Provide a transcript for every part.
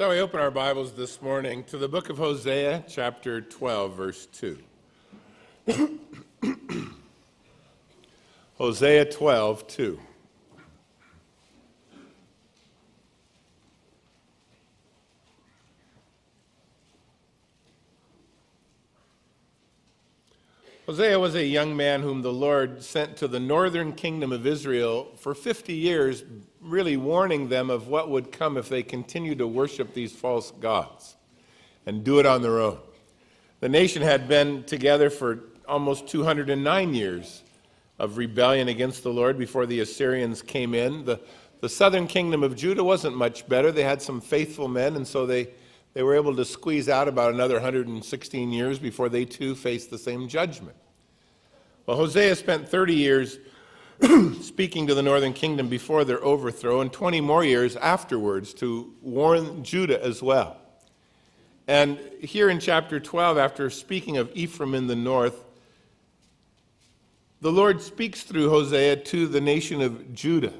Shall we open our Bibles this morning to the book of Hosea, chapter 12, verse 2. Hosea 12, 2. Hosea was a young man whom the Lord sent to the northern kingdom of Israel for 50 years, really warning them of what would come if they continued to worship these false gods and do it on their own. The nation had been together for almost 209 years of rebellion against the Lord before the Assyrians came in. The southern kingdom of Judah wasn't much better. They had some faithful men, and so they were able to squeeze out about another 116 years before they too faced the same judgment. Well, Hosea spent 30 years speaking to the northern kingdom before their overthrow and 20 more years afterwards to warn Judah as well. And here in chapter 12, after speaking of Ephraim in the north, the Lord speaks through Hosea to the nation of Judah.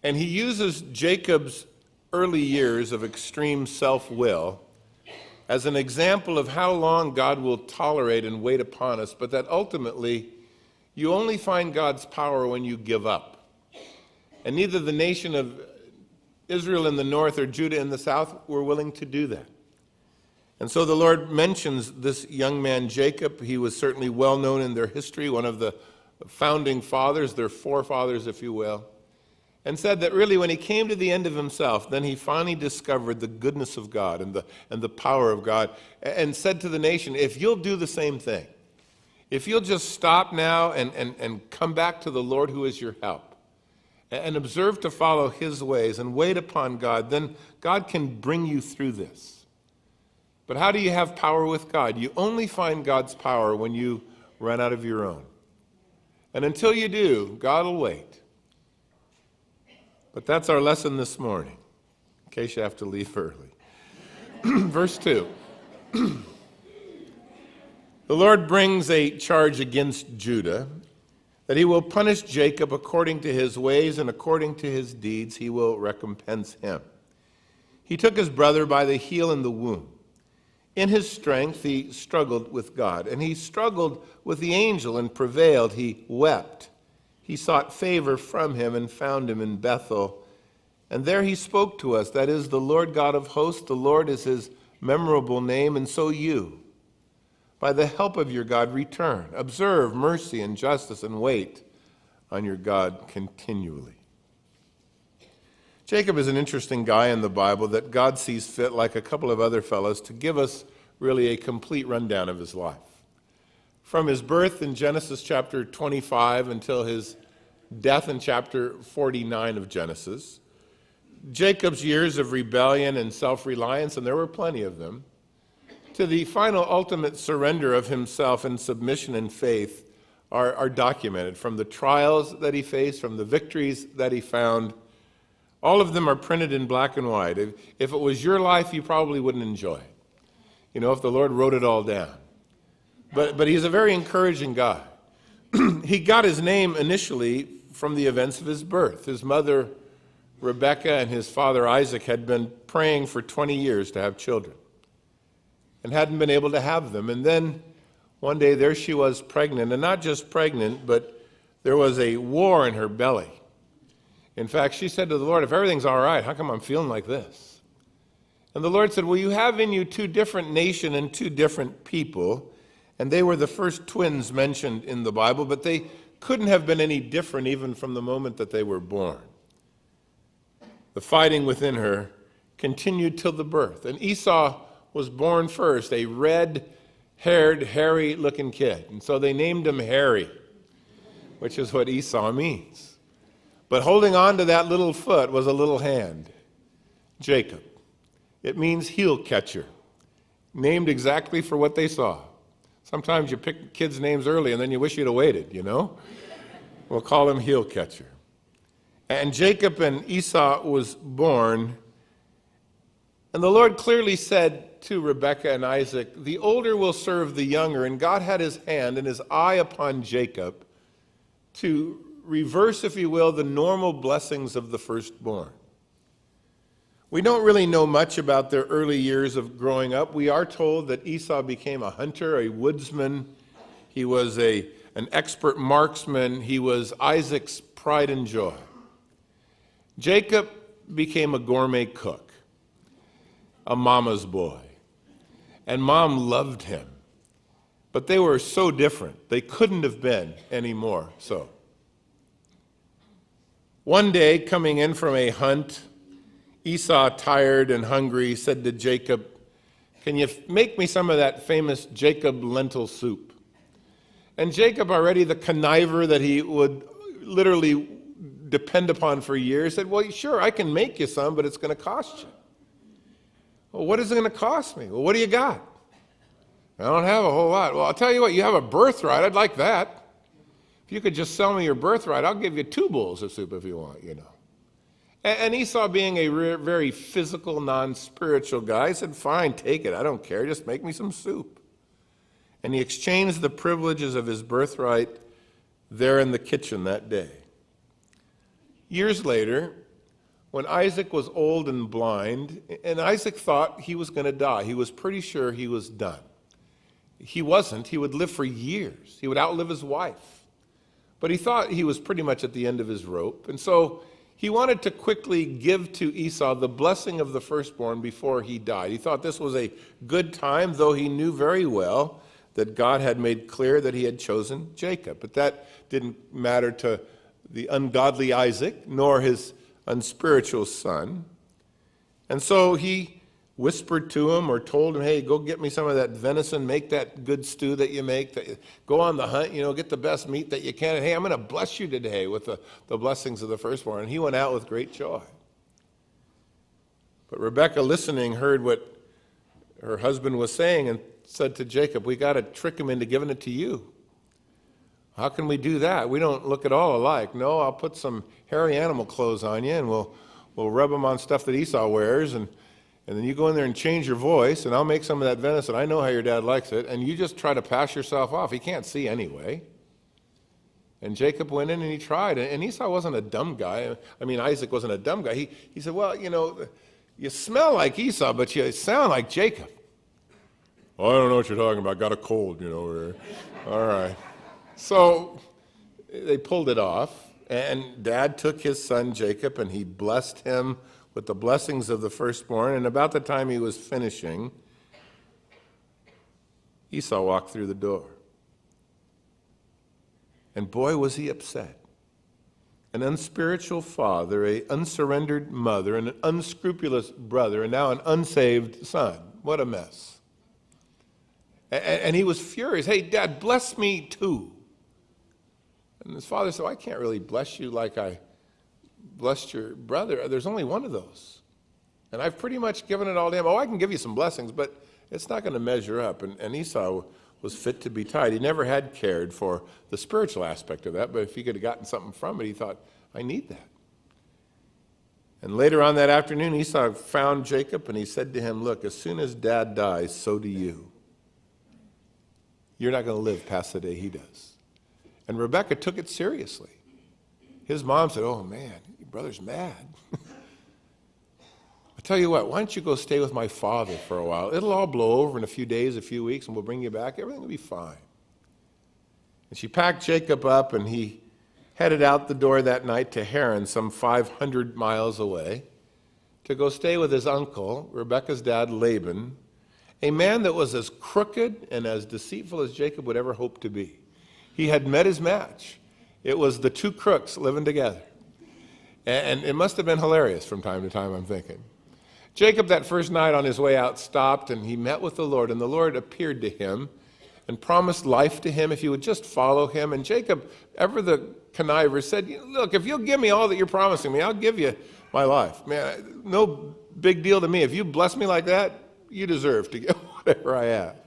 And he uses Jacob's early years of extreme self-will as an example of how long God will tolerate and wait upon us, but that ultimately you only find God's power when you give up. And neither the nation of Israel in the north or Judah in the south were willing to do that. And so the Lord mentions this young man Jacob. He was certainly well known in their history, one of the founding fathers, their forefathers, if you will, and said that really when he came to the end of himself, then he finally discovered the goodness of God and the power of God, and said to the nation, if you'll do the same thing, if you'll just stop now and come back to the Lord who is your help, and observe to follow his ways and wait upon God, then God can bring you through this. But how do you have power with God? You only find God's power when you run out of your own. And until you do, God will wait. But that's our lesson this morning, in case you have to leave early. Verse 2. The Lord brings a charge against Judah, that he will punish Jacob according to his ways, and according to his deeds he will recompense him. He took his brother by the heel and the womb. In his strength he struggled with God, and he struggled with the angel and prevailed. He wept. He sought favor from him and found him in Bethel. And there he spoke to us, that is the Lord God of hosts. The Lord is his memorable name, and so you, by the help of your God, return. Observe mercy and justice and wait on your God continually. Jacob is an interesting guy in the Bible that God sees fit, like a couple of other fellows, to give us really a complete rundown of his life. From his birth in Genesis chapter 25 until his death in chapter 49 of Genesis, Jacob's years of rebellion and self-reliance, and there were plenty of them, to the final ultimate surrender of himself in submission and faith are documented. From the trials that he faced, from the victories that he found, all of them are printed in black and white. If it was your life, you probably wouldn't enjoy it. You know, if the Lord wrote it all down. But he's a very encouraging guy. He got his name initially from the events of his birth. His mother, Rebekah, and his father, Isaac, had been praying for 20 years to have children and hadn't been able to have them. And then one day there she was pregnant, and not just pregnant, but there was a war in her belly. In fact, she said to the Lord, if everything's all right, how come I'm feeling like this? And the Lord said, well, you have in you two different nations and two different people. And they were the first twins mentioned in the Bible, but they couldn't have been any different even from the moment that they were born. The fighting within her continued till the birth. And Esau was born first, a red-haired, hairy-looking kid. And so they named him Hairy, which is what Esau means. But holding on to that little foot was a little hand, Jacob. It means heel catcher, named exactly for what they saw. Sometimes you pick kids' names early and then you wish you'd have waited, you know? We'll call him heel catcher. And Jacob and Esau was born. And the Lord clearly said to Rebekah and Isaac, the older will serve the younger. And God had his hand and his eye upon Jacob to reverse, if you will, the normal blessings of the firstborn. We don't really know much about their early years of growing up. We are told that Esau became a hunter, a woodsman. He was an expert marksman. He was Isaac's pride and joy. Jacob became a gourmet cook, a mama's boy. And mom loved him. But they were so different. They couldn't have been any more so. One day, coming in from a hunt, Esau, tired and hungry, said to Jacob, "Can you make me some of that famous Jacob lentil soup?" And Jacob, already the conniver that he would literally depend upon for years, said, "Well, sure, I can make you some, but it's going to cost you." "Well, what is it going to cost me?" "Well, what do you got?" "I don't have a whole lot." "Well, I'll tell you what, you have a birthright. I'd like that. If you could just sell me your birthright, I'll give you 2 bowls of soup if you want, you know. And Esau, being a very physical, non-spiritual guy, said, "Fine, take it. I don't care. Just make me some soup." And he exchanged the privileges of his birthright there in the kitchen that day. Years later, when Isaac was old and blind, and Isaac thought he was going to die, he was pretty sure he was done. He wasn't. He would live for years. He would outlive his wife. But he thought he was pretty much at the end of his rope. And so he wanted to quickly give to Esau the blessing of the firstborn before he died. He thought this was a good time, though he knew very well that God had made clear that he had chosen Jacob. But that didn't matter to the ungodly Isaac, nor his unspiritual son. And so he whispered to him or told him, "Hey, go get me some of that venison, make that good stew that you make, go on the hunt, get the best meat that you can. And hey, I'm going to bless you today with the blessings of the firstborn." And he went out with great joy. But Rebekah, listening, heard what her husband was saying and said to Jacob, "We got to trick him into giving it to you." "How can we do that? We don't look at all alike." "No, I'll put some hairy animal clothes on you and we'll rub them on stuff that Esau wears and then you go in there and change your voice, and I'll make some of that venison. I know how your dad likes it, and you just try to pass yourself off. He can't see anyway." And Jacob went in and he tried, and Esau wasn't a dumb guy. Isaac wasn't a dumb guy. He said, "Well, you smell like Esau, but you sound like Jacob." "Oh, I don't know what you're talking about. Got a cold, All right. So they pulled it off, and Dad took his son Jacob, and he blessed him with the blessings of the firstborn. And about the time he was finishing, Esau walked through the door. And boy, was he upset. An unspiritual father, an unsurrendered mother, and an unscrupulous brother, and now an unsaved son. What a mess. And he was furious. "Hey, Dad, bless me too." And his father said, "I can't really bless you like I blessed your brother. There's only one of those. And I've pretty much given it all to him. I can give you some blessings, but it's not going to measure up." And Esau was fit to be tied. He never had cared for the spiritual aspect of that, but if he could have gotten something from it, he thought, "I need that." And later on that afternoon, Esau found Jacob, and he said to him, "Look, as soon as Dad dies, so do you. You're not going to live past the day he does." And Rebekah took it seriously. His mom said, "Oh, man, your brother's mad." "I tell you what, why don't you go stay with my father for a while? It'll all blow over in a few days, a few weeks, and we'll bring you back. Everything will be fine." And she packed Jacob up, and he headed out the door that night to Haran, some 500 miles away, to go stay with his uncle, Rebekah's dad, Laban, a man that was as crooked and as deceitful as Jacob would ever hope to be. He had met his match. It was the two crooks living together. And it must have been hilarious from time to time, I'm thinking. Jacob, that first night on his way out, stopped and he met with the Lord. And the Lord appeared to him and promised life to him if he would just follow him. And Jacob, ever the conniver, said, "Look, if you'll give me all that you're promising me, I'll give you my life. Man, no big deal to me. If you bless me like that, you deserve to get whatever I have."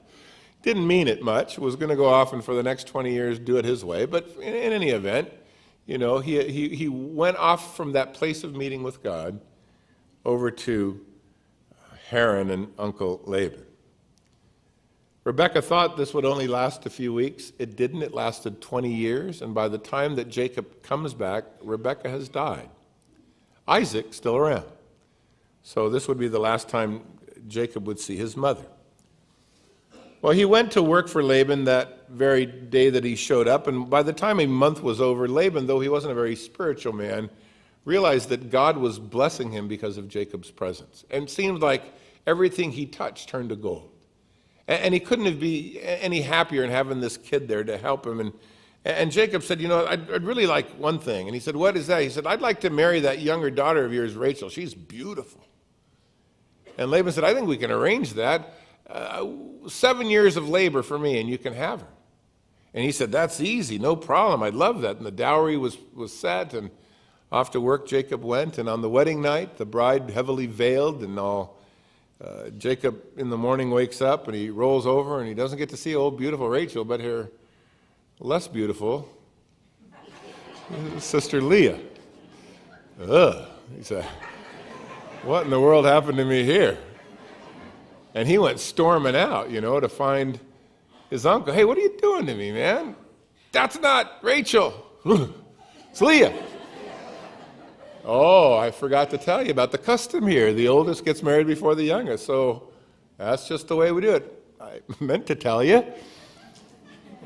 Didn't mean it much, was going to go off and for the next 20 years do it his way. But in any event, he went off from that place of meeting with God over to Haran and Uncle Laban. Rebekah thought this would only last a few weeks. It didn't. It lasted 20 years. And by the time that Jacob comes back, Rebekah has died. Isaac's still around. So this would be the last time Jacob would see his mother. Well, he went to work for Laban that very day that he showed up, and by the time a month was over, Laban, though he wasn't a very spiritual man, realized that God was blessing him because of Jacob's presence. And it seemed like everything he touched turned to gold. And he couldn't be any happier in having this kid there to help him. And Jacob said, I'd really like one thing. And he said, what is that? He said, I'd like to marry that younger daughter of yours, Rachel. She's beautiful. And Laban said, I think we can arrange that. 7 years of labor for me, and you can have her. And he said, that's easy, no problem. I'd love that. And the dowry was set, and off to work Jacob went. And on the wedding night, the bride heavily veiled and all, Jacob in the morning wakes up and he rolls over and he doesn't get to see old beautiful Rachel, but her less beautiful sister Leah. He said, what in the world happened to me here? And he went storming out, to find his uncle. Hey, what are you doing to me, man? That's not Rachel. It's Leah. Oh, I forgot to tell you about the custom here. The oldest gets married before the youngest, so that's just the way we do it. I meant to tell you.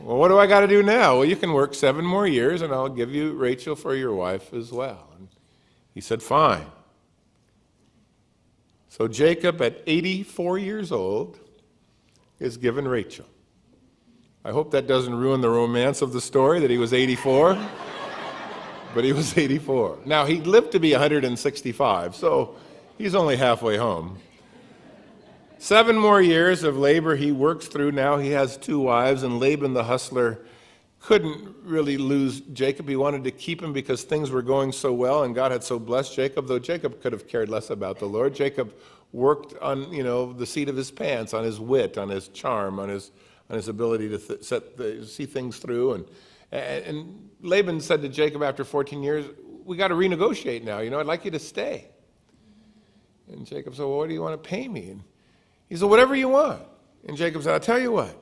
Well, what do I got to do now? Well, you can work 7 more years, and I'll give you Rachel for your wife as well. And he said, fine. So Jacob, at 84 years old, is given Rachel. I hope that doesn't ruin the romance of the story that he was 84. But he was 84. Now, he lived to be 165, so he's only halfway home. 7 more years of labor he works through. Now he has 2 wives, and Laban the hustler couldn't really lose Jacob. He wanted to keep him because things were going so well, and God had so blessed Jacob, though Jacob could have cared less about the Lord. Jacob worked on, the seat of his pants, on his wit, on his charm, on his ability to see things through. And Laban said to Jacob after 14 years, we got to renegotiate now. I'd like you to stay. And Jacob said, well, what do you want to pay me? And he said, whatever you want. And Jacob said, I'll tell you what.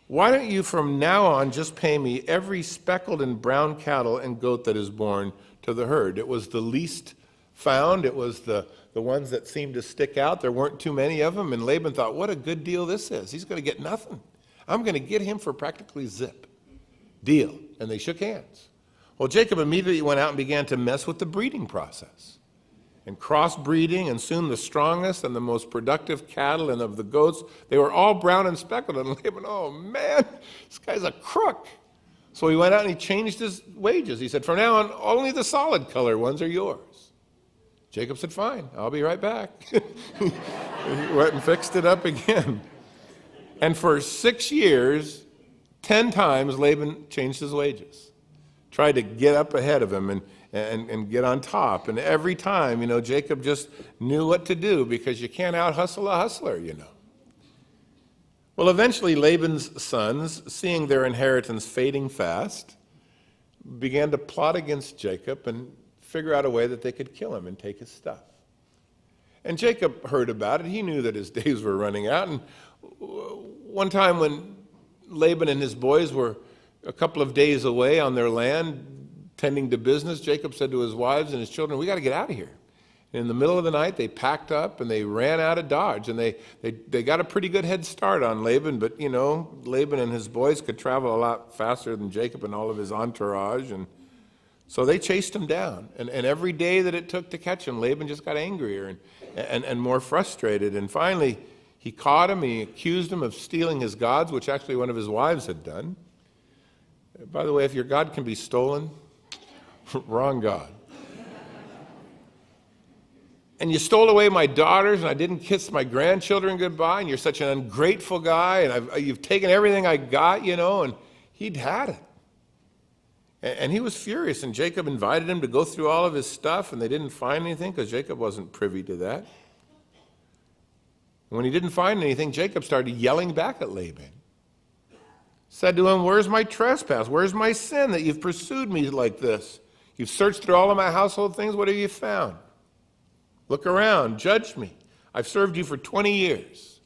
Why don't you from now on just pay me every speckled and brown cattle and goat that is born to the herd? It was the least found. It was the ones that seemed to stick out. There weren't too many of them. And Laban thought, what a good deal this is. He's going to get nothing. I'm going to get him for practically zip. Deal. And they shook hands. Well, Jacob immediately went out and began to mess with the breeding process. And crossbreeding, and soon the strongest and the most productive cattle and of the goats, they were all brown and speckled. And Laban, oh man, this guy's a crook. So he went out and he changed his wages. He said, from now on, only the solid color ones are yours. Jacob said, fine, I'll be right back. He went and fixed it up again. And for 6 years, 10 times Laban changed his wages, tried to get up ahead of him and get on top. And every time, Jacob just knew what to do because you can't out-hustle a hustler, Well, eventually Laban's sons, seeing their inheritance fading fast, began to plot against Jacob and figure out a way that they could kill him and take his stuff. And Jacob heard about it. He knew that his days were running out. And one time when Laban and his boys were a couple of days away on their land tending to business, Jacob said to his wives and his children, we got to get out of here. And in the middle of the night, they packed up and they ran out of Dodge. And they got a pretty good head start on Laban, but, Laban and his boys could travel a lot faster than Jacob and all of his entourage. And so they chased him down. And every day that it took to catch him, Laban just got angrier and more frustrated. And finally, he caught him. He accused him of stealing his gods, which actually one of his wives had done. By the way, if your God can be stolen, wrong God. And you stole away my daughters, and I didn't kiss my grandchildren goodbye, and you're such an ungrateful guy, and you've taken everything I got, and he'd had it. And he was furious, and Jacob invited him to go through all of his stuff, and they didn't find anything because Jacob wasn't privy to that. When he didn't find anything, Jacob started yelling back at Laban. Said to him, where's my trespass? Where's my sin that you've pursued me like this? You've searched through all of my household things. What have you found? Look around. Judge me. I've served you for 20 years.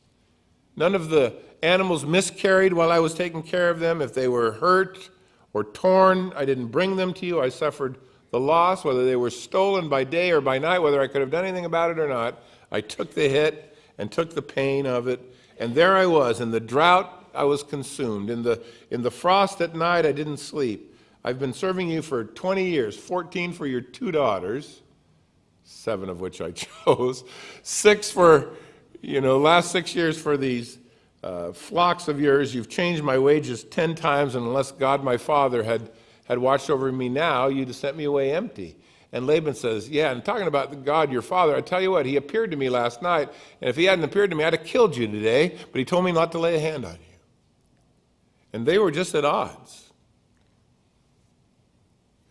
None of the animals miscarried while I was taking care of them. If they were hurt or torn, I didn't bring them to you. I suffered the loss, whether they were stolen by day or by night, whether I could have done anything about it or not. I took the hit and took the pain of it, and there I was. In the drought, I was consumed. In the frost at night, I didn't sleep. I've been serving you for 20 years, 14 for your 2 daughters, 7 of which I chose, 6 for, last 6 years for these flocks of yours. You've changed my wages 10 times, and unless God my father had watched over me now, you'd have sent me away empty. And Laban says, yeah, and talking about the God, your father, I tell you what, he appeared to me last night, and if he hadn't appeared to me, I'd have killed you today, but he told me not to lay a hand on you. And they were just at odds.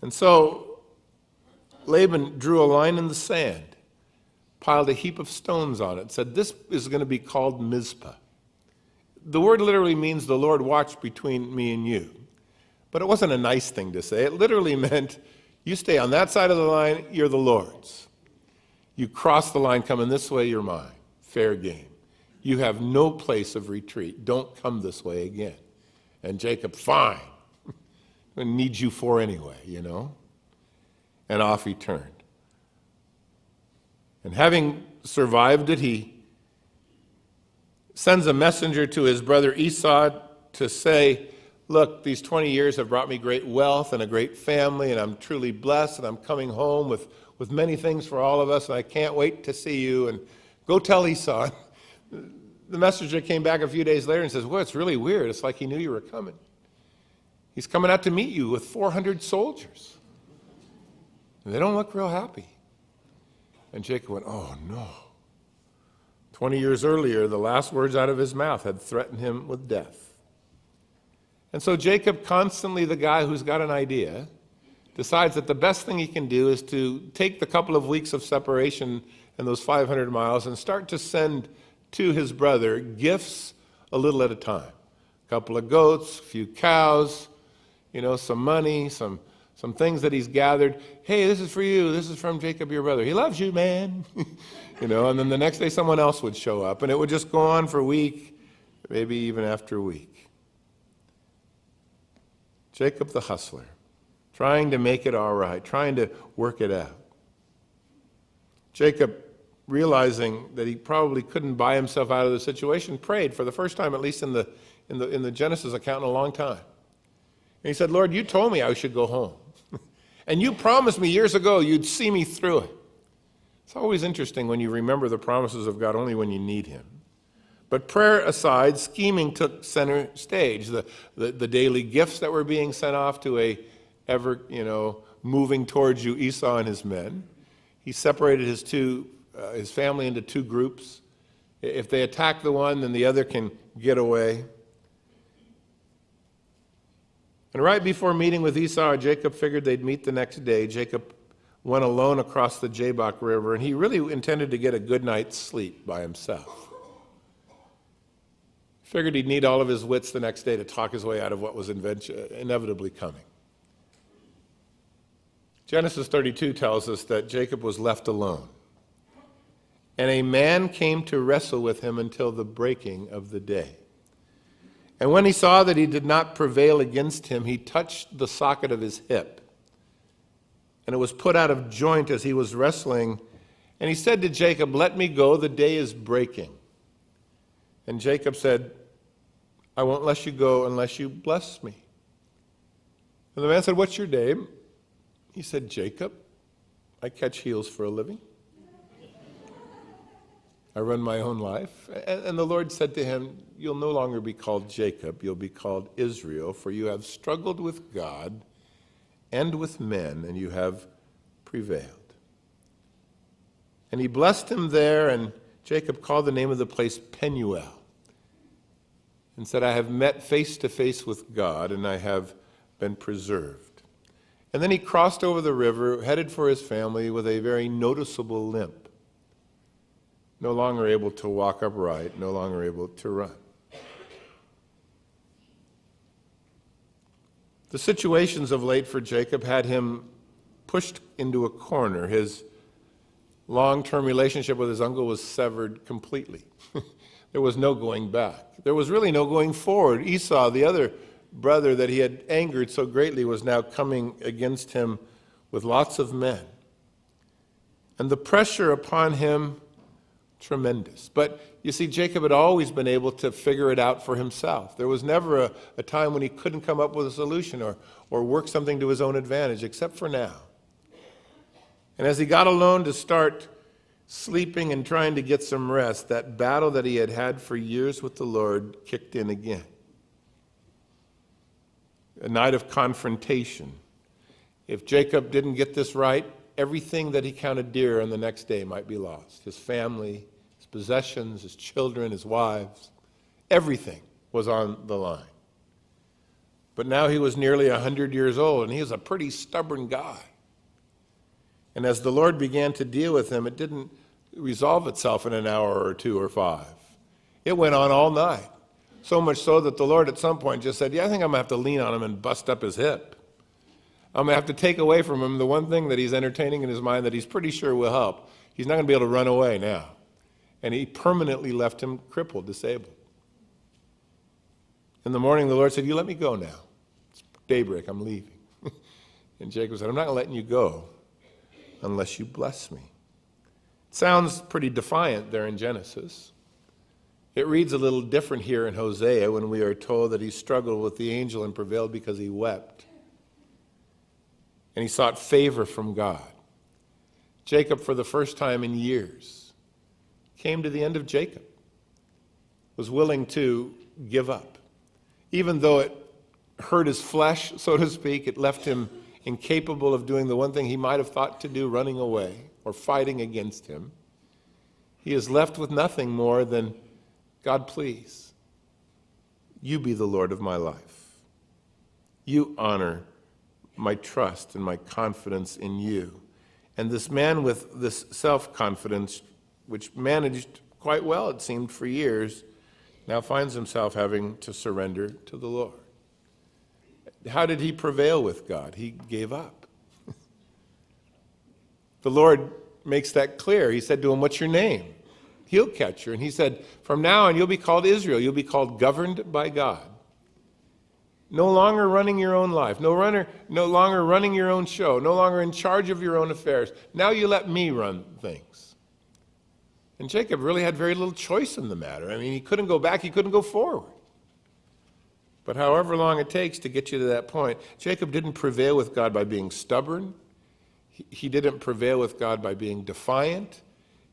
And so Laban drew a line in the sand, piled a heap of stones on it, said, this is going to be called Mizpah. The word literally means the Lord watched between me and you. But it wasn't a nice thing to say. It literally meant, you stay on that side of the line, you're the Lord's. You cross the line coming this way, you're mine. Fair game. You have no place of retreat. Don't come this way again. And Jacob, fine. I need you for anyway, And off he turned. And having survived it, he sends a messenger to his brother Esau to say, look, these 20 years have brought me great wealth and a great family, and I'm truly blessed, and I'm coming home with many things for all of us, and I can't wait to see you, and go tell Esau. The messenger came back a few days later and says, well, it's really weird. It's like he knew you were coming. He's coming out to meet you with 400 soldiers. And they don't look real happy. And Jacob went, oh, no. 20 years earlier, the last words out of his mouth had threatened him with death. And so Jacob, constantly the guy who's got an idea, decides that the best thing he can do is to take the couple of weeks of separation and those 500 miles and start to send to his brother gifts a little at a time. A couple of goats, a few cows, some money, some things that he's gathered. Hey, this is for you. This is from Jacob, your brother. He loves you, man. And then the next day someone else would show up, and it would just go on for a week, maybe even after a week. Jacob the hustler, trying to make it all right, trying to work it out. Jacob, realizing that he probably couldn't buy himself out of the situation, prayed for the first time, at least in the Genesis account, in a long time. And he said, Lord, you told me I should go home. And you promised me years ago you'd see me through it. It's always interesting when you remember the promises of God only when you need him. But prayer aside, scheming took center stage. The daily gifts that were being sent off to a ever, moving towards you Esau and his men. He separated his family into 2 groups. If they attack the one, then the other can get away. And right before meeting with Esau, Jacob figured they'd meet the next day. Jacob went alone across the Jabbok River, and he really intended to get a good night's sleep by himself. Figured he'd need all of his wits the next day to talk his way out of what was inevitably coming. Genesis 32 tells us that Jacob was left alone, and a man came to wrestle with him until the breaking of the day. And when he saw that he did not prevail against him, he touched the socket of his hip, and it was put out of joint as he was wrestling. And he said to Jacob, let me go, the day is breaking. And Jacob said, I won't let you go unless you bless me. And the man said, what's your name? He said, Jacob. I catch heels for a living. I run my own life. And the Lord said to him, you'll no longer be called Jacob, you'll be called Israel, for you have struggled with God and with men, and you have prevailed. And he blessed him there, and Jacob called the name of the place Penuel, and said, I have met face to face with God, and I have been preserved. And then he crossed over the river, headed for his family with a very noticeable limp. No longer able to walk upright, no longer able to run. The situations of late for Jacob had him pushed into a corner. His long-term relationship with his uncle was severed completely. There was no going back. There was really no going forward. Esau, the other brother that he had angered so greatly, was now coming against him with lots of men. And the pressure upon him Tremendous. But you see, Jacob had always been able to figure it out for himself. There was never a time when he couldn't come up with a solution or work something to his own advantage, except for now. And as he got alone to start sleeping and trying to get some rest, that battle that he had had for years with the Lord kicked in again. A night of confrontation. If Jacob didn't get this right, everything that he counted dear on the next day might be lost. His family, his possessions, his children, his wives, everything was on the line. But now he was nearly 100 years old, and he was a pretty stubborn guy. And as the Lord began to deal with him, it didn't resolve itself in an hour or 2 or 5. It went on all night. So much so that the Lord at some point just said, I think I'm going to have to lean on him and bust up his hip. I'm going to have to take away from him the one thing that he's entertaining in his mind that he's pretty sure will help. He's not going to be able to run away now. And he permanently left him crippled, disabled. In the morning, the Lord said, you let me go now. It's daybreak, I'm leaving. And Jacob said, I'm not letting you go unless you bless me. It sounds pretty defiant there in Genesis. It reads a little different here in Hosea when we are told that he struggled with the angel and prevailed because he wept. And he sought favor from God. Jacob, for the first time in years, came to the end of Jacob, was willing to give up. Even though it hurt his flesh, so to speak, it left him incapable of doing the one thing he might have thought to do, running away or fighting against him. He is left with nothing more than, God, please, you be the Lord of my life. You honor my trust and my confidence in you. And this man with this self-confidence, which managed quite well, it seemed, for years, now finds himself having to surrender to the Lord. How did he prevail with God? He gave up. The Lord makes that clear. He said to him, what's your name? He'll catch you. And he said, from now on, you'll be called Israel. You'll be called governed by God. No longer running your own life. No longer running your own show. No longer in charge of your own affairs. Now you let me run things. And Jacob really had very little choice in the matter. I mean, he couldn't go back. He couldn't go forward. But however long it takes to get you to that point, Jacob didn't prevail with God by being stubborn. He didn't prevail with God by being defiant.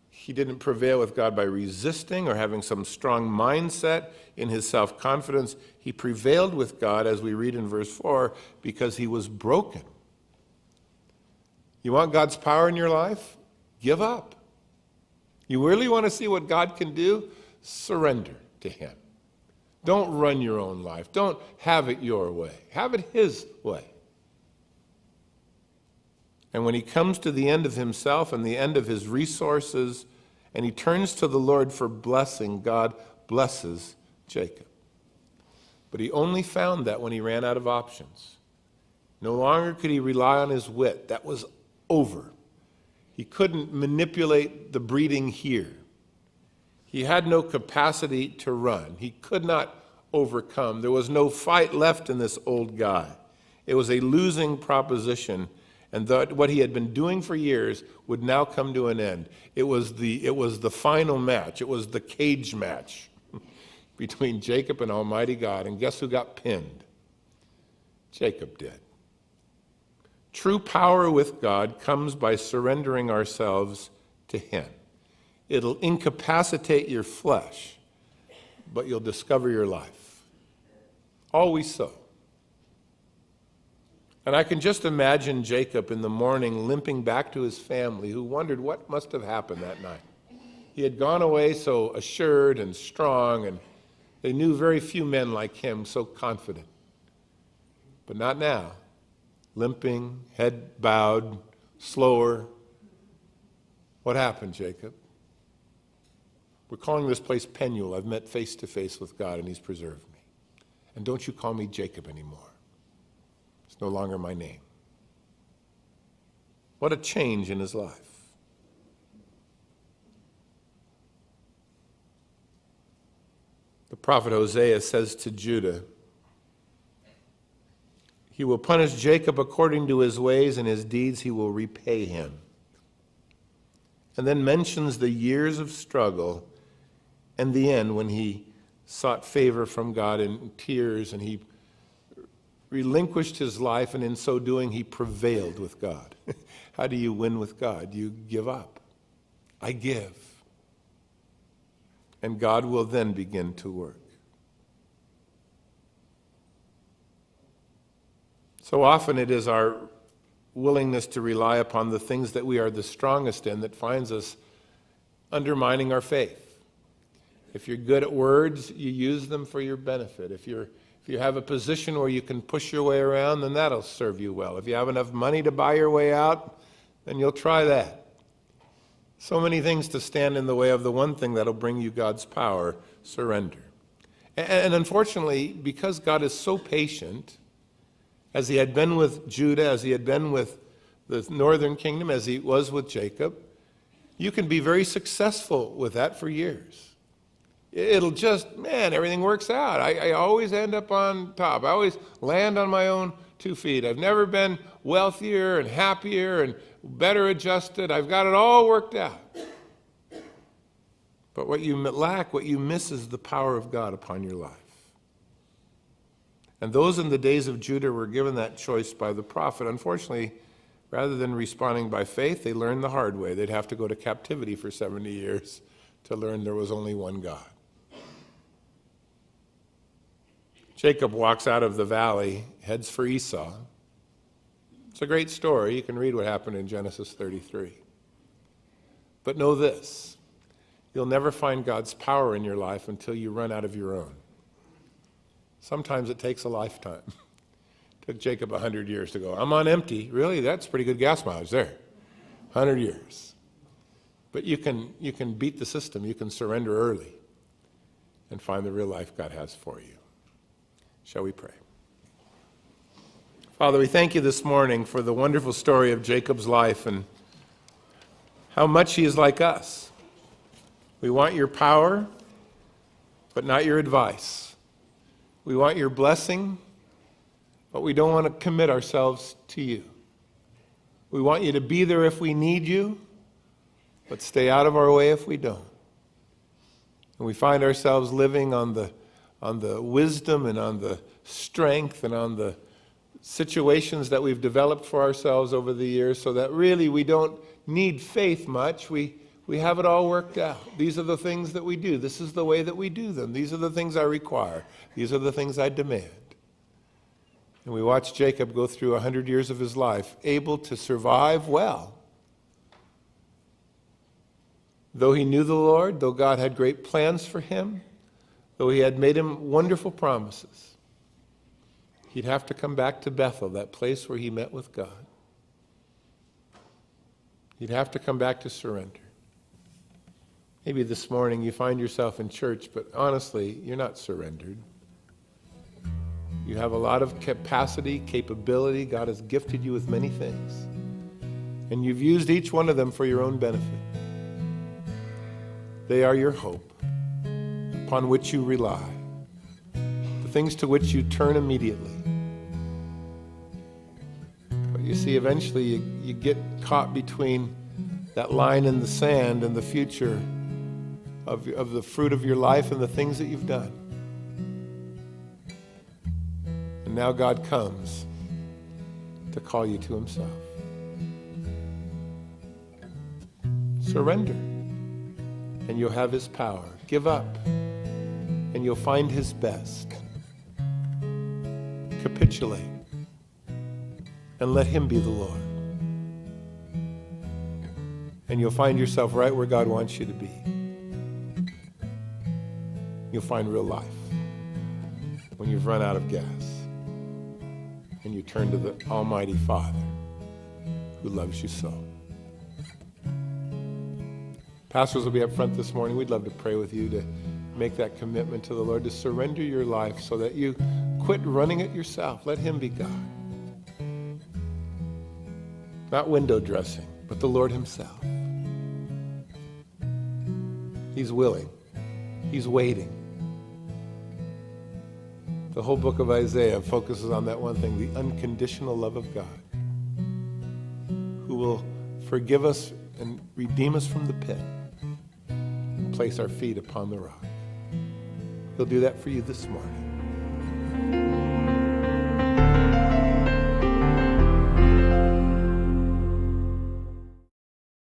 He didn't prevail with God by resisting or having some strong mindset in his self-confidence. He prevailed with God, as we read in verse 4, because he was broken. You want God's power in your life? Give up. You really want to see what God can do? Surrender to him. Don't run your own life. Don't have it your way. Have it his way. And when he comes to the end of himself and the end of his resources, and he turns to the Lord for blessing, God blesses Jacob. But he only found that when he ran out of options. No longer could he rely on his wit. That was over. He couldn't manipulate the breeding here. He had no capacity to run. He could not overcome. There was no fight left in this old guy. It was a losing proposition. And what he had been doing for years would now come to an end. It was the final match. It was the cage match between Jacob and Almighty God. And guess who got pinned? Jacob did. True power with God comes by surrendering ourselves to him. It'll incapacitate your flesh, but you'll discover your life. Always so. And I can just imagine Jacob in the morning limping back to his family, who wondered what must have happened that night. He had gone away so assured and strong, and they knew very few men like him so confident. But not now. Limping, head bowed, slower. What happened, Jacob? We're calling this place Penuel. I've met face to face with God, and he's preserved me. And don't you call me Jacob anymore. It's no longer my name. What a change in his life. The prophet Hosea says to Judah, he will punish Jacob according to his ways, and his deeds he will repay him. and then mentions the years of struggle and the end when he sought favor from God in tears, and he relinquished his life, and in so doing he prevailed with God. How do you win with God? You give up. I give. And God will then begin to work. So often it is our willingness to rely upon the things that we are the strongest in that finds us undermining our faith. If you're good at words, you use them for your benefit. If you have a position where you can push your way around, then that'll serve you well. If you have enough money to buy your way out, then you'll try that. So many things to stand in the way of the one thing that'll bring you God's power, surrender. And unfortunately, because God is so patient, as he had been with Judah, as he had been with the northern kingdom, as he was with Jacob, you can be very successful with that for years. It'll just, man, everything works out. I always end up on top. I always land on my own 2 feet. I've never been wealthier and happier and better adjusted. I've got it all worked out. But what you lack, what you miss, is the power of God upon your life. And those in the days of Judah were given that choice by the prophet. Unfortunately, rather than responding by faith, they learned the hard way. They'd have to go to captivity for 70 years to learn there was only one God. Jacob walks out of the valley, heads for Esau. It's a great story. You can read what happened in Genesis 33. But know this, you'll never find God's power in your life until you run out of your own. Sometimes it takes a lifetime. It took Jacob 100 years to go, I'm on empty. Really? That's pretty good gas mileage there. 100 years. But you can beat the system. You can surrender early and find the real life God has for you. Shall we pray? Father, we thank you this morning for the wonderful story of Jacob's life and how much he is like us. We want your power, but not your advice. We want your blessing, but we don't want to commit ourselves to you. We want you to be there if we need you, but stay out of our way if we don't. And we find ourselves living on the wisdom and on the strength and on the situations that we've developed for ourselves over the years, so that really we don't need faith much. We have it all worked out. These are the things that we do. This is the way that we do them. These are the things I require. These are the things I demand. And we watch Jacob go through 100 years of his life, able to survive well. Though he knew the Lord, though God had great plans for him, though he had made him wonderful promises, he'd have to come back to Bethel, that place where he met with God. He'd have to come back to surrender. Maybe this morning you find yourself in church, but honestly, you're not surrendered. You have a lot of capacity, capability. God has gifted you with many things. And you've used each one of them for your own benefit. They are your hope, upon which you rely, the things to which you turn immediately. But you see, eventually you get caught between that line in the sand and the future of the fruit of your life and the things that you've done. And now God comes to call you to himself. Surrender, and you'll have his power. Give up, and you'll find his best. Capitulate, and let him be the Lord. And you'll find yourself right where God wants you to be. You'll find real life when you've run out of gas and you turn to the Almighty Father who loves you so. Pastors will be up front this morning. We'd love to pray with you to make that commitment to the Lord, to surrender your life so that you quit running it yourself. Let him be God. Not window dressing, but the Lord himself. He's willing. He's waiting. The whole book of Isaiah focuses on that one thing, the unconditional love of God, who will forgive us and redeem us from the pit and place our feet upon the rock. He'll do that for you this morning.